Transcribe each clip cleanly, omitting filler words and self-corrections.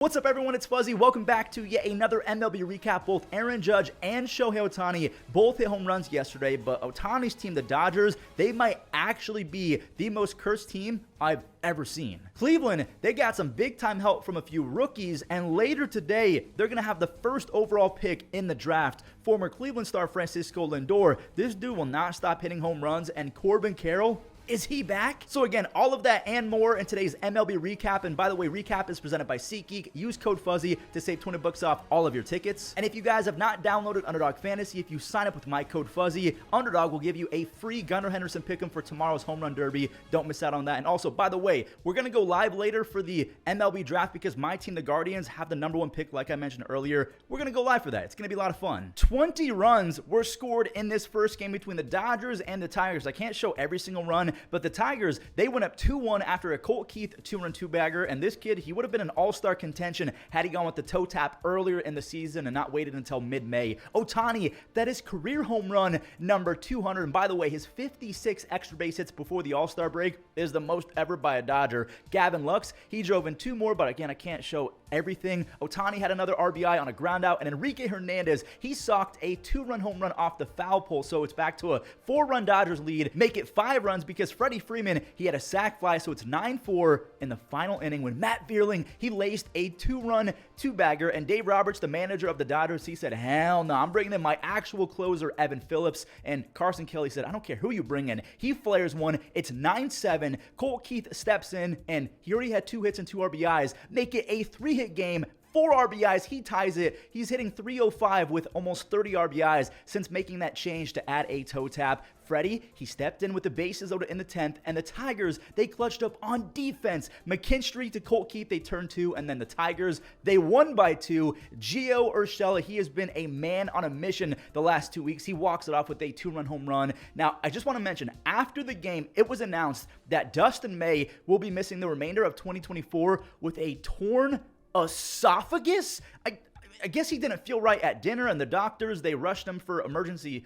What's up, everyone? It's Fuzzy. Welcome back to yet another MLB Recap. Both Aaron Judge and Shohei Ohtani both hit home runs yesterday, but Ohtani's team, the Dodgers, they might actually be the most cursed team I've ever seen. Cleveland, they got some big-time help from a few rookies, and later today, they're going to have the first overall pick in the draft. Former Cleveland star Francisco Lindor, this dude will not stop hitting home runs, and Corbin Carroll, is he back? So again, all of that and more in today's MLB Recap. And by the way, Recap is presented by SeatGeek. Use code Fuzzy to save 20 bucks off all of your tickets. And if you guys have not downloaded Underdog Fantasy, if you sign up with my code Fuzzy, Underdog will give you a free Gunnar Henderson pick'em for tomorrow's Home Run Derby. Don't miss out on that. And also, by the way, we're going to go live later for the MLB Draft because my team, the Guardians, have the #1 pick like I mentioned earlier. We're going to go live for that. It's going to be a lot of fun. 20 runs were scored in this first game between the Dodgers and the Tigers. I can't show every single run, but the Tigers, they went up 2-1 after a Colt Keith 2-run 2-bagger, and this kid, he would have been an all-star contention had he gone with the toe tap earlier in the season and not waited until mid-May. Ohtani, that is career home run number 200, and by the way, his 56 extra base hits before the all-star break is the most ever by a Dodger. Gavin Lux, he drove in 2 more, but again, I can't show everything. Ohtani had another RBI on a ground out, and Enrique Hernandez, he socked a 2-run home run off the foul pole, so it's back to a 4-run Dodgers lead. Make it 5 runs because Freddie Freeman, he had a sac fly, so it's 9-4 in the final inning when Matt Vierling, he laced a 2-run 2-bagger, and Dave Roberts, the manager of the Dodgers, he said, hell no, I'm bringing in my actual closer, Evan Phillips, and Carson Kelly said, I don't care who you bring in. He flares one. It's 9-7. Colt Keith steps in, and he already had 2 hits and 2 RBIs. Make it a 3-hit game. 4 RBIs, he ties it. He's hitting .305 with almost 30 RBIs since making that change to add a toe tap. Freddie, he stepped in with the bases loaded in the 10th, and the Tigers, they clutched up on defense. McKinstry to Colt Keith, they turned 2, and then the Tigers, they won by 2. Gio Urshela, he has been a man on a mission the last 2 weeks. He walks it off with a 2-run home run. Now, I just want to mention, after the game, it was announced that Dustin May will be missing the remainder of 2024 with a torn esophagus. I guess he didn't feel right at dinner, and the doctors, they rushed him for emergency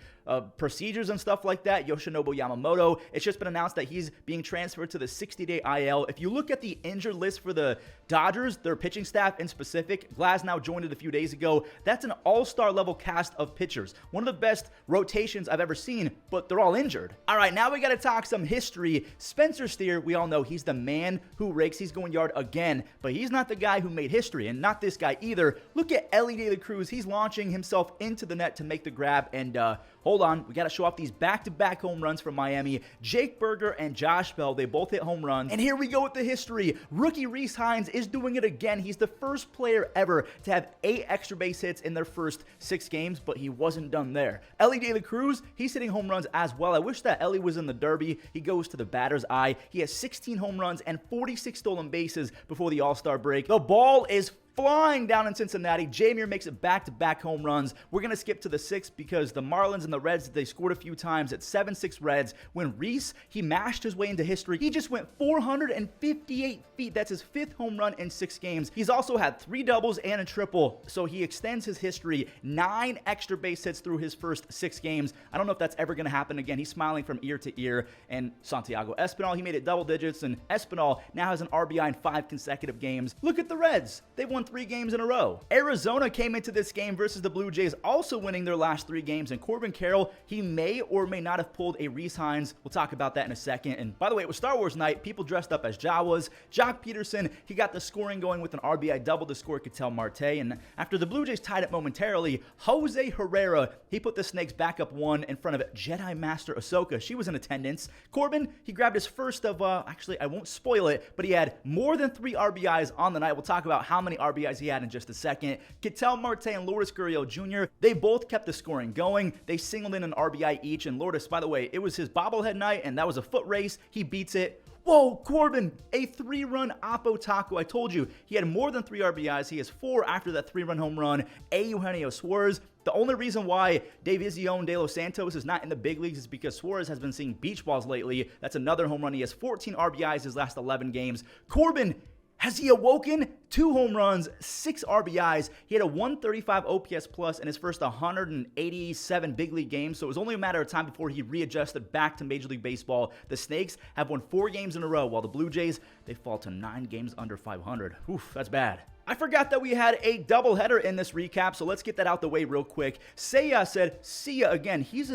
procedures and stuff like that. Yoshinobu Yamamoto, it's just been announced that he's being transferred to the 60-day IL. If you look at the injured list for the Dodgers, their pitching staff in specific, Glasnow joined it a few days ago. That's an all-star level cast of pitchers. One of the best rotations I've ever seen, but they're all injured. All right, now we got to talk some history. Spencer Steer, we all know he's the man who rakes. He's going yard again, but he's not the guy who made history, and not this guy either. Look at Ellie De La Cruz. He's launching himself into the net to make the grab, and hold on, we got to show off these back-to-back home runs from Miami. Jake Berger and Josh Bell, they both hit home runs. And here we go with the history. Rookie Rhys Hines is doing it again. He's the first player ever to have 8 extra base hits in their first 6 games, but he wasn't done there. Ellie De La Cruz, he's hitting home runs as well. I wish that Ellie was in the Derby. He goes to the batter's eye. He has 16 home runs and 46 stolen bases before the All-Star break. The ball is flying down in Cincinnati. Jameer makes it back-to-back home runs. We're going to skip to the 6th because the Marlins and the Reds, they scored a few times at 7-6 Reds. When Rhys, he mashed his way into history. He just went 458 feet. That's his 5th home run in 6 games. He's also had 3 doubles and a triple, so he extends his history. 9 extra base hits through his first 6 games. I don't know if that's ever going to happen again. He's smiling from ear to ear. And Santiago Espinal, he made it double digits, and Espinal now has an RBI in 5 consecutive games. Look at the Reds. They won 3 games in a row. Arizona came into this game versus the Blue Jays also winning their last 3 games, and Corbin Carroll, he may or may not have pulled a Rhys Hines. We'll talk about that in a second. And by the way, it was Star Wars night. People dressed up as Jawas. Jock Peterson, he got the scoring going with an RBI double to score Ketel Marte, and after the Blue Jays tied it momentarily, Jose Herrera, he put the Snakes back up 1 in front of Jedi Master Ahsoka. She was in attendance. Corbin, he grabbed his first of, actually, I won't spoil it, but he had more than 3 RBIs on the night. We'll talk about how many RBIs he had in just a second. Ketel Marte and Lourdes Gurriel Jr., they both kept the scoring going. They singled in an RBI each, and Lourdes, by the way, it was his bobblehead night, and that was a foot race. He beats it. Whoa, Corbin, a 3-run Oppo Taco. I told you, he had more than 3 RBIs. He has 4 after that 3-run home run. Eugenio Suarez. The only reason why Davision De Los Santos is not in the big leagues is because Suarez has been seeing beach balls lately. That's another home run. He has 14 RBIs his last 11 games. Corbin, has he awoken? 2 home runs, 6 RBIs. He had a 135 OPS plus in his first 187 big league games, so it was only a matter of time before he readjusted back to Major League Baseball. The Snakes have won 4 games in a row, while the Blue Jays, they fall to 9 games under 500. Oof, that's bad. I forgot that we had a doubleheader in this recap, so let's get that out the way real quick. Seiya said, see ya again. He's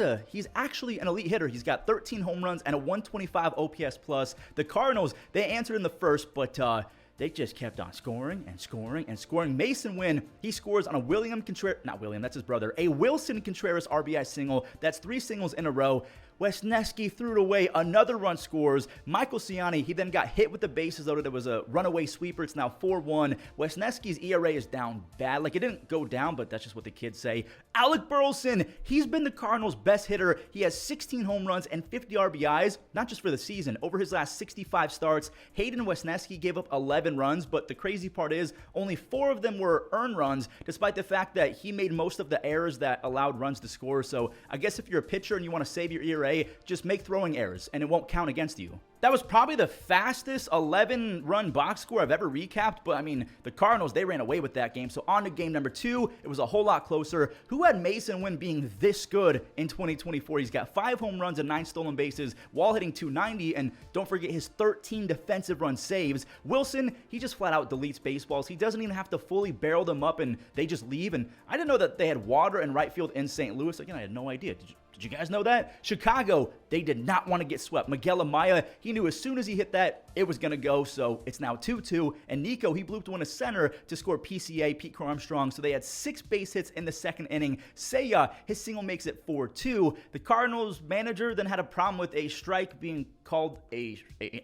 actually an elite hitter. He's got 13 home runs and a 125 OPS plus. The Cardinals, they answered in the first, but they just kept on scoring and scoring and scoring. Mason Wynn, he scores on a that's his brother, a Wilson Contreras RBI single. That's 3 singles in a row. Wesneski threw it away. Another run scores. Michael Ciani, he then got hit with the bases loaded. There was a runaway sweeper. It's now 4-1. Wesneski's ERA is down bad. Like, it didn't go down, but that's just what the kids say. Alec Burleson, he's been the Cardinals' best hitter. He has 16 home runs and 50 RBIs, not just for the season. Over his last 65 starts, Hayden Wesneski gave up 11 runs, but the crazy part is only 4 of them were earned runs, despite the fact that he made most of the errors that allowed runs to score. So I guess if you're a pitcher and you want to save your ERA, just make throwing errors and it won't count against you. That was probably the fastest 11-run box score I've ever recapped, but I mean, the Cardinals, they ran away with that game. So on to game number 2, it was a whole lot closer. Who had Mason Wynn being this good in 2024? He's got 5 home runs and 9 stolen bases while hitting .290, and don't forget his 13 defensive run saves. Wilson, he just flat out deletes baseballs. He doesn't even have to fully barrel them up, and they just leave. And I didn't know that they had water in right field in St. Louis. Again, I had no idea. Did you guys know that? Chicago, they did not want to get swept. Miguel Amaya, he knew as soon as he hit that, it was going to go, so it's now 2-2. And Nico, he blooped one to center to score PCA, Pete Armstrong, so they had 6 base hits in the second inning. Seiya, his single makes it 4-2. The Cardinals manager then had a problem with a strike being called a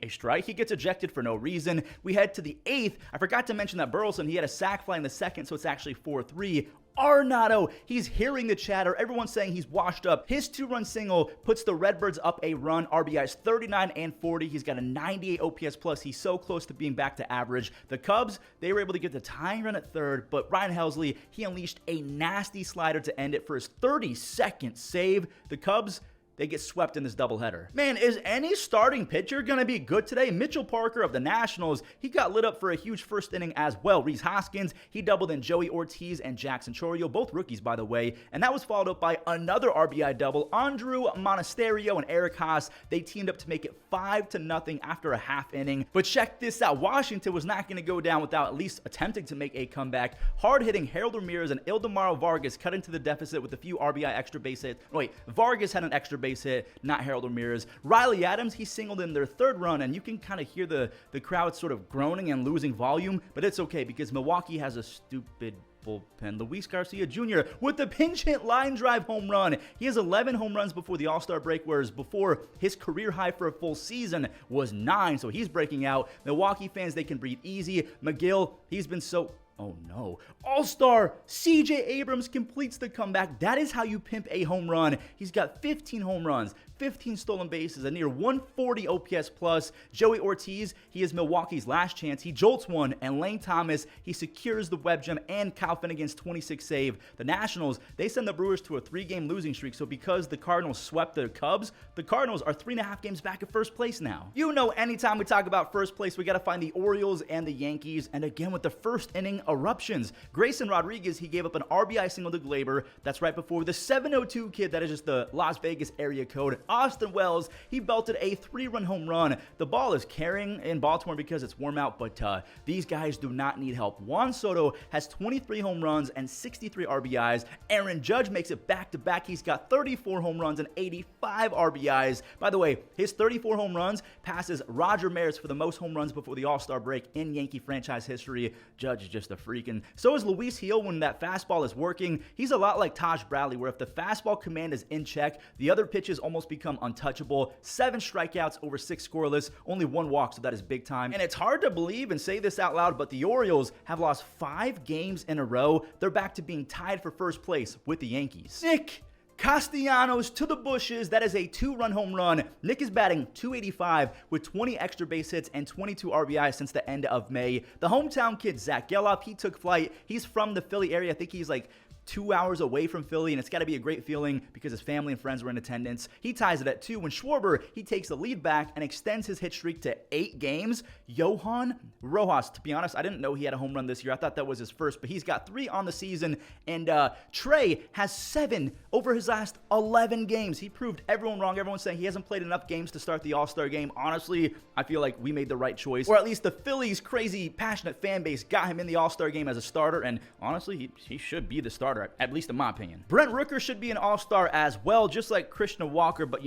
strike. He gets ejected for no reason. We head to the 8th. I forgot to mention that Burleson, he had a sac fly in the second, so it's actually 4-3. Arenado, he's hearing the chatter. Everyone's saying he's washed up. His 2-run single puts the Redbirds up a run. RBIs 39 and 40. He's got a 98 OPS plus. He's so close to being back to average. The Cubs, they were able to get the tying run at third, but Ryan Helsley, he unleashed a nasty slider to end it for his 32nd save. The Cubs, they get swept in this doubleheader. Man, is any starting pitcher going to be good today? Mitchell Parker of the Nationals, he got lit up for a huge first inning as well. Rhys Hoskins, he doubled in Joey Ortiz and Jackson Chourio, both rookies, by the way. And that was followed up by another RBI double. Andrew Monasterio and Eric Haas, they teamed up to make it 5-0 after a half inning. But check this out. Washington was not going to go down without at least attempting to make a comeback. Hard-hitting Harold Ramirez and Ildemaro Vargas cut into the deficit with a few RBI extra base hits. Wait, Vargas had an extra base hit, not Harold Ramirez. Riley Adams, he singled in their 3rd run, and you can kind of hear the crowd sort of groaning and losing volume, but it's okay because Milwaukee has a stupid bullpen. Luis Garcia Jr. with the pinch hit line drive home run. He has 11 home runs before the All-Star break, whereas before his career high for a full season was 9, so he's breaking out. Milwaukee fans, they can breathe easy. McGill, he's been so... Oh no. All-Star CJ Abrams completes the comeback. That is how you pimp a home run. He's got 15 home runs, 15 stolen bases, a near 140 OPS plus. Joey Ortiz, he is Milwaukee's last chance. He jolts one, and Lane Thomas, he secures the web gem and Kyle Finnegan's 26th save. The Nationals, they send the Brewers to a 3-game losing streak, so because the Cardinals swept the Cubs, the Cardinals are 3.5 games back at first place now. You know, anytime we talk about first place, we got to find the Orioles and the Yankees, and again with the first inning eruptions. Grayson Rodriguez, he gave up an RBI single to Glaber. That's right before the 702 kid, that is just the Las Vegas area code. Austin Wells, he belted a 3-run home run. The ball is carrying in Baltimore because it's warm out, but these guys do not need help. Juan Soto has 23 home runs and 63 RBIs. Aaron Judge makes it back-to-back. He's got 34 home runs and 85 RBIs. By the way, his 34 home runs passes Roger Maris for the most home runs before the All-Star break in Yankee franchise history. Judge is just a freak. And so is Luis Gil when that fastball is working. He's a lot like Taj Bradley, where if the fastball command is in check, the other pitches almost become untouchable. 7 strikeouts over 6 scoreless, only 1 walk, so that is big time. And it's hard to believe and say this out loud, but the Orioles have lost 5 games in a row. They're back to being tied for first place with the Yankees. Nick Castellanos to the bushes. That is a 2-run home run. Nick is batting .285 with 20 extra base hits and 22 RBIs since the end of May. The hometown kid, Zach Geloff, he took flight. He's from the Philly area. I think he's like 2 hours away from Philly, and it's got to be a great feeling because his family and friends were in attendance. He ties it at 2 when Schwarber, he takes the lead back and extends his hit streak to 8 games. Johan Rojas, to be honest, I didn't know he had a home run this year. I thought that was his first, but he's got 3 on the season, and Trey has 7 over his last 11 games. He proved everyone wrong. Everyone's saying he hasn't played enough games to start the All-Star game. Honestly, I feel like we made the right choice, or at least the Phillies' crazy, passionate fan base got him in the All-Star game as a starter, and honestly, he should be the starter, at least in my opinion. Brent Rooker should be an All-Star as well, just like Christian Walker, but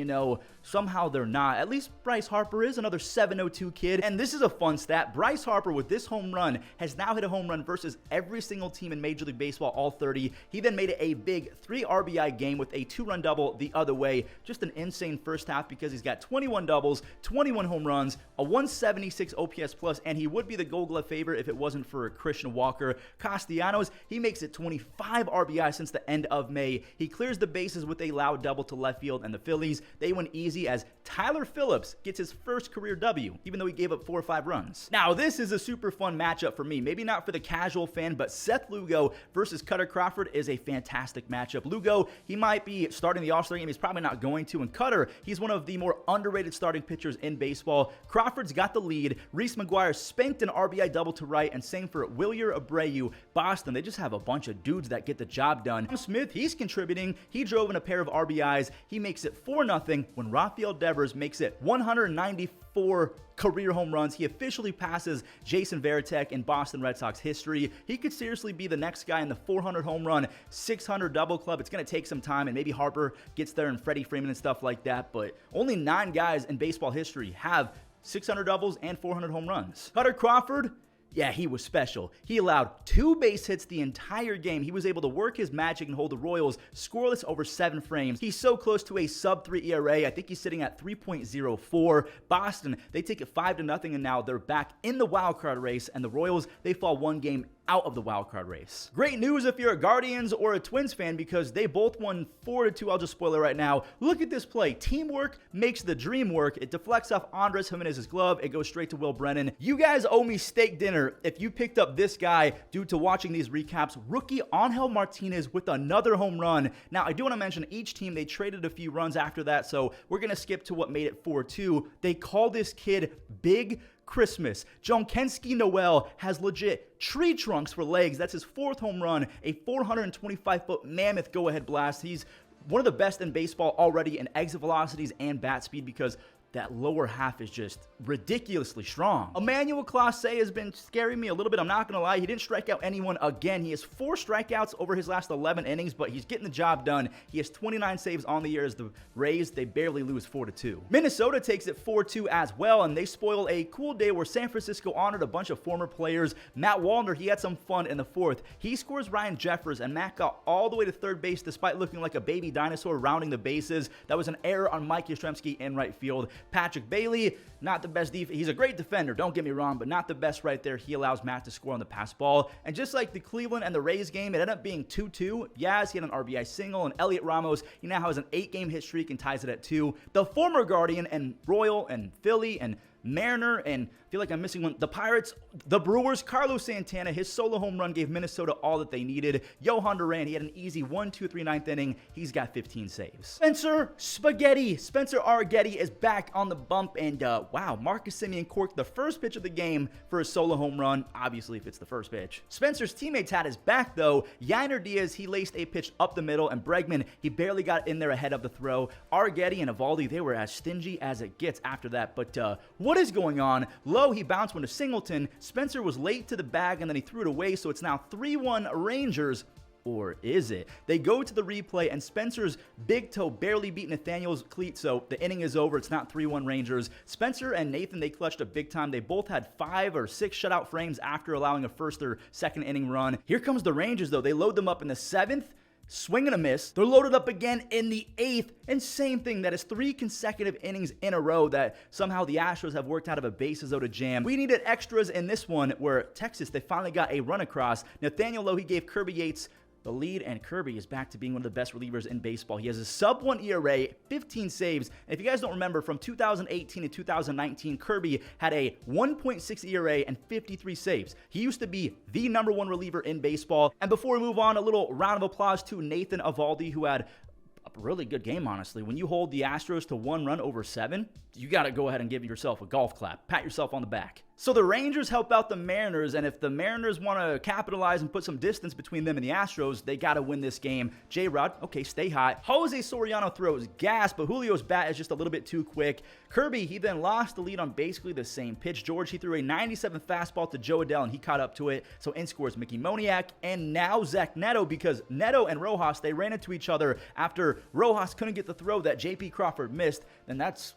somehow they're not. At least Bryce Harper is another 702 kid, and this is a fun stat. Bryce Harper, with this home run, has now hit a home run versus every single team in Major League Baseball, all 30. He then made it a big 3 RBI game with a 2-run double the other way. Just an insane first half because he's got 21 doubles, 21 home runs, a 176 OPS plus, and he would be the Gold Glove favorite if it wasn't for Christian Walker. Castellanos, he makes it 25 RBI since the end of May. He clears the bases with a loud double to left field, and the Phillies, they win easy as Tyler Phillips gets his first career W, even though he gave up 4 or 5 runs. Now, this is a super fun matchup for me. Maybe not for the casual fan, but Seth Lugo versus Cutter Crawford is a fantastic matchup. Lugo, he might be starting the All-Star game. He's probably not going to. And Cutter, he's one of the more underrated starting pitchers in baseball. Crawford's got the lead. Reese McGuire spanked an RBI double to right, and same for Wilyer Abreu. Boston, they just have a bunch of dudes that get the job done. Tom Smith, he's contributing. He drove in a pair of RBIs. He makes it 4-0 when Rafael Devers makes it 194 career home runs. He officially passes Jason Varitek in Boston Red Sox history. He could seriously be the next guy in the 400 home run, 600 double club. It's going to take some time, and maybe Harper gets there and Freddie Freeman and stuff like that, but only 9 guys in baseball history have 600 doubles and 400 home runs. Cutter Crawford, yeah, he was special. He allowed 2 base hits the entire game. He was able to work his magic and hold the Royals scoreless over 7 frames. He's so close to a sub-3 ERA. I think he's sitting at 3.04. Boston, they take it 5-0, and now they're back in the wild card race, and the Royals, they fall 1 game out of the wild card race. Great news if you're a Guardians or a Twins fan, because they both won 4-2. I'll just spoil it right now. Look at this play. Teamwork makes the dream work. It deflects off Andres Jimenez's glove. It goes straight to Will Brennan. You guys owe me steak dinner if you picked up this guy due to watching these recaps. Rookie Angel Martinez with another home run. Now, I do want to mention each team, they traded a few runs after that, so we're going to skip to what made it 4-2. They call this kid Big Christmas. Jonkensky Noel has legit tree trunks for legs. That's his 4th home run, a 425-foot mammoth go-ahead blast. He's one of the best in baseball already in exit velocities and bat speed because that lower half is just ridiculously strong. Emmanuel Clase has been scaring me a little bit. I'm not going to lie. He didn't strike out anyone again. He has 4 strikeouts over his last 11 innings, but he's getting the job done. He has 29 saves on the year as the Rays, they barely lose 4-2. Minnesota takes it 4-2 as well, and they spoil a cool day where San Francisco honored a bunch of former players. Matt Wallner, he had some fun in the 4th. He scores Ryan Jeffers, and Matt got all the way to third base despite looking like a baby dinosaur rounding the bases. That was an error on Mike Yastrzemski in right field. Patrick Bailey, not the best defense. He's a great defender, don't get me wrong, but not the best right there. He allows Matt to score on the pass ball. And just like the Cleveland and the Rays game, it ended up being 2-2. Yaz, he had an RBI single, and Elliot Ramos, he now has an 8-game hit streak and ties it at 2. The former Guardian and Royal and Philly and Mariner, and I feel like I'm missing one. The Pirates, the Brewers, Carlos Santana, his solo home run gave Minnesota all that they needed. Johan Duran, he had an easy 1-2-3 9th inning. He's got 15 saves. Spencer Arrighetti is back on the bump, and wow, Marcus Semien corked the first pitch of the game for a solo home run, obviously if it's the first pitch. Spencer's teammates had his back though. Yainer Diaz, he laced a pitch up the middle, and Bregman, he barely got in there ahead of the throw. Arrighetti and Evaldi, they were as stingy as it gets after that, but what is going on? Low, he bounced one to Singleton. Spencer was late to the bag, and then he threw it away, so it's now 3-1 Rangers. Or is it? They go to the replay, and Spencer's big toe barely beat Nathaniel's cleat, so the inning is over. It's not 3-1 Rangers. Spencer and Nathan, they clutched a big time. They both had 5 or 6 shutout frames after allowing a first or second inning run. Here comes the Rangers, though. They load them up in the 7th. Swing and a miss. They're loaded up again in the 8th, and same thing. That is 3 consecutive innings in a row that somehow the Astros have worked out of a bases loaded jam. We needed extras in this one where Texas, they finally got a run across. Nathaniel Lowe, he gave Kirby Yates the lead, and Kirby is back to being one of the best relievers in baseball. He has a sub-1 ERA, 15 saves, and if you guys don't remember, from 2018 to 2019, Kirby had a 1.6 ERA and 53 saves. He used to be the #1 reliever in baseball. And before we move on, a little round of applause to Nathan Eovaldi, who had a really good game, honestly. When you hold the Astros to 1 run over 7, you got to go ahead and give yourself a golf clap. Pat yourself on the back. So the Rangers help out the Mariners, and if the Mariners want to capitalize and put some distance between them and the Astros, they got to win this game. J-Rod, okay, stay hot. Jose Soriano throws gas, but Julio's bat is just a little bit too quick. Kirby, he then lost the lead on basically the same pitch. George, he threw a 97 fastball to Joe Adell, and he caught up to it. So in scores Mickey Moniak, and now Zach Neto, because Neto and Rojas, they ran into each other after Rojas couldn't get the throw that J.P. Crawford missed. Then that's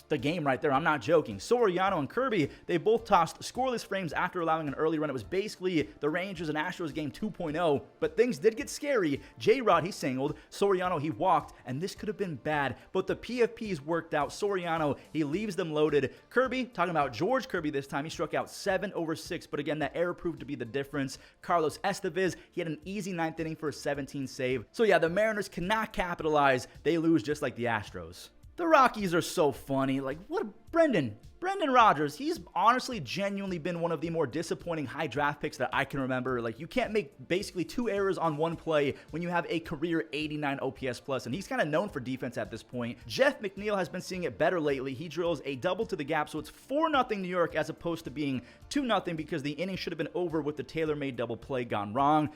the game right there. I'm not joking. Soriano and Kirby, they both tossed scoreless frames after allowing an early run. It was basically the Rangers and Astros game 2.0, but things did get scary. J-Rod, he singled. Soriano, he walked, and this could have been bad, but the PFPs worked out. Soriano, he leaves them loaded. Kirby, talking about George Kirby this time, he struck out 7 over 6, but again, that error proved to be the difference. Carlos Estevez, he had an easy 9th inning for a 17 save. So yeah, the Mariners cannot capitalize. They lose just like the Astros. The Rockies are so funny. Like, what? Brendan Rodgers, he's honestly genuinely been one of the more disappointing high draft picks that I can remember. Like, you can't make basically 2 errors on 1 play when you have a career 89 OPS plus, and he's kind of known for defense at this point. Jeff McNeil has been seeing it better lately. He drills a double to the gap, so it's 4-0 New York as opposed to being 2-0 because the inning should have been over with the tailor-made double play gone wrong.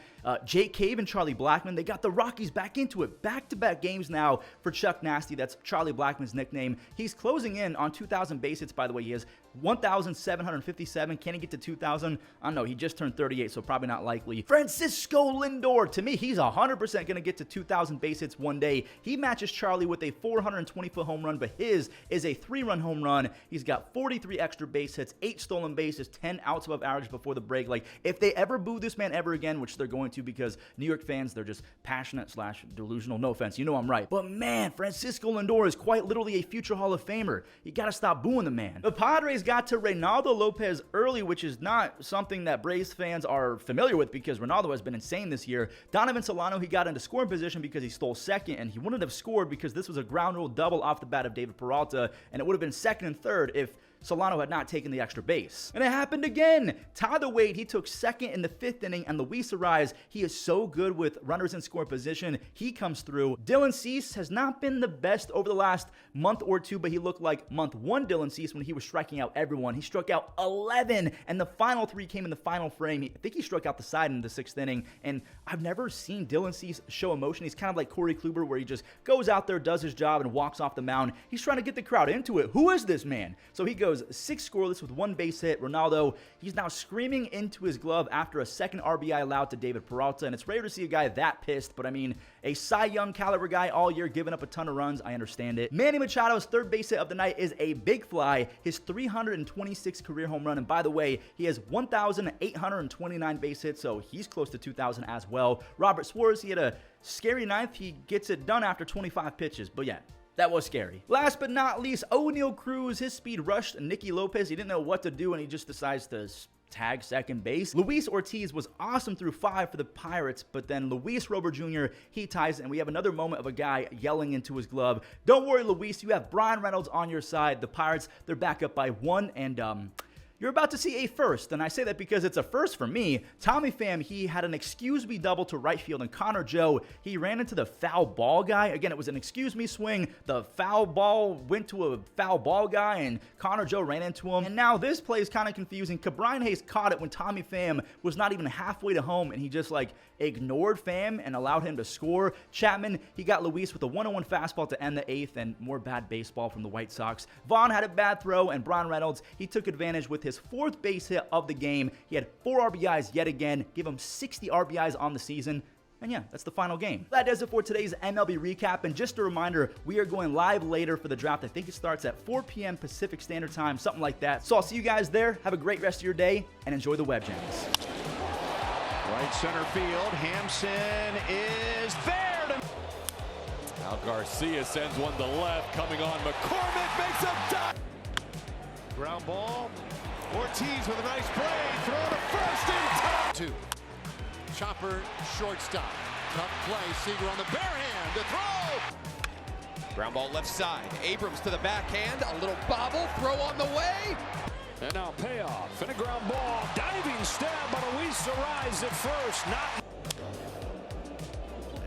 Jake Cave and Charlie Blackmon, they got the Rockies back into it. Back-to-back games now for Chuck Nasty. That's Charlie Blackmon's nickname. He's closing in on 2,000 base hits, by the way. He has 1,757. Can he get to 2,000? I don't know. He just turned 38, so probably not likely. Francisco Lindor, to me, he's 100% going to get to 2,000 base hits one day. He matches Charlie with a 420-foot home run, but his is a 3-run home run. He's got 43 extra base hits, 8 stolen bases, 10 outs above average before the break. Like, if they ever boo this man ever again, which they're going to because New York fans, they're just passionate / delusional. No offense. You know I'm right. But man, Francisco Lindor is quite literally a future Hall of Famer. You got to stop booing the man. The Padres got to Reynaldo Lopez early, which is not something that Braves fans are familiar with because Reynaldo has been insane this year. Donovan Solano, he got into scoring position because he stole second, and he wouldn't have scored because this was a ground rule double off the bat of David Peralta, and it would have been second and third if Solano had not taken the extra base. And it happened again. Tyler Wade, he took second in the 5th inning, and Luis Ariz, he is so good with runners in scoring position. He comes through. Dylan Cease has not been the best over the last month or two, but he looked like month 1 Dylan Cease when he was striking out everyone. He struck out 11, and the final 3 came in the final frame. I think he struck out the side in the 6th inning, and I've never seen Dylan Cease show emotion. He's kind of like Corey Kluber, where he just goes out there, does his job, and walks off the mound. He's trying to get the crowd into it. Who is this man? So he goes 6 scoreless with 1 base hit. Ronaldo, he's now screaming into his glove after a second RBI allowed to David Peralta, and it's rare to see a guy that pissed, but I mean, a Cy Young caliber guy all year giving up a ton of runs, I understand it. Manny Machado's 3rd base hit of the night is a big fly, his 326th career home run, and by the way, he has 1,829 base hits, so he's close to 2,000 as well. Robert Suarez, he had a scary 9th. He gets it done after 25 pitches, but yeah, that was scary. Last but not least, O'Neal Cruz, his speed rushed Nicky Lopez. He didn't know what to do, and he just decides to tag second base. Luis Ortiz was awesome through 5 for the Pirates, but then Luis Robert Jr., he ties it, and we have another moment of a guy yelling into his glove. Don't worry, Luis, you have Brian Reynolds on your side. The Pirates, they're back up by 1, and you're about to see a first, and I say that because it's a first for me. Tommy Pham, he had an excuse me double to right field, and Connor Joe, he ran into the foul ball guy. Again, it was an excuse me swing. The foul ball went to a foul ball guy, and Connor Joe ran into him. And now this play is kind of confusing. Cabrian Hayes caught it when Tommy Pham was not even halfway to home, and he just ignored Pham and allowed him to score. Chapman, he got Luis with a 1-0-1 fastball to end the 8th, and more bad baseball from the White Sox. Vaughn had a bad throw, and Brian Reynolds, he took advantage with his 4th base hit of the game. He had 4 RBIs yet again, give him 60 RBIs on the season. And yeah, that's the final game. That does it for today's MLB recap. And just a reminder, we are going live later for the draft. I think it starts at 4 p.m. Pacific Standard Time, something like that. So I'll see you guys there. Have a great rest of your day and enjoy the web jams. Right center field, Hampson is there. Now Garcia sends one to left, coming on. McCormick makes a dive. Ground ball. Ortiz with a nice play. Throw to first in time. 2. Chopper, shortstop. Tough play. Seager on the bare hand to throw. Ground ball left side. Abrams to the backhand. A little bobble. Throw on the way. And now payoff. And a ground ball. Diving stab, but Luis arrives at first. Not.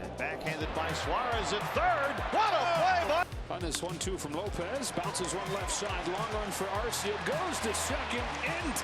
And backhanded by Suarez at third. What a play by... On this 1-2 from Lopez. Bounces one left side. Long run for Arcia. Goes to second in time.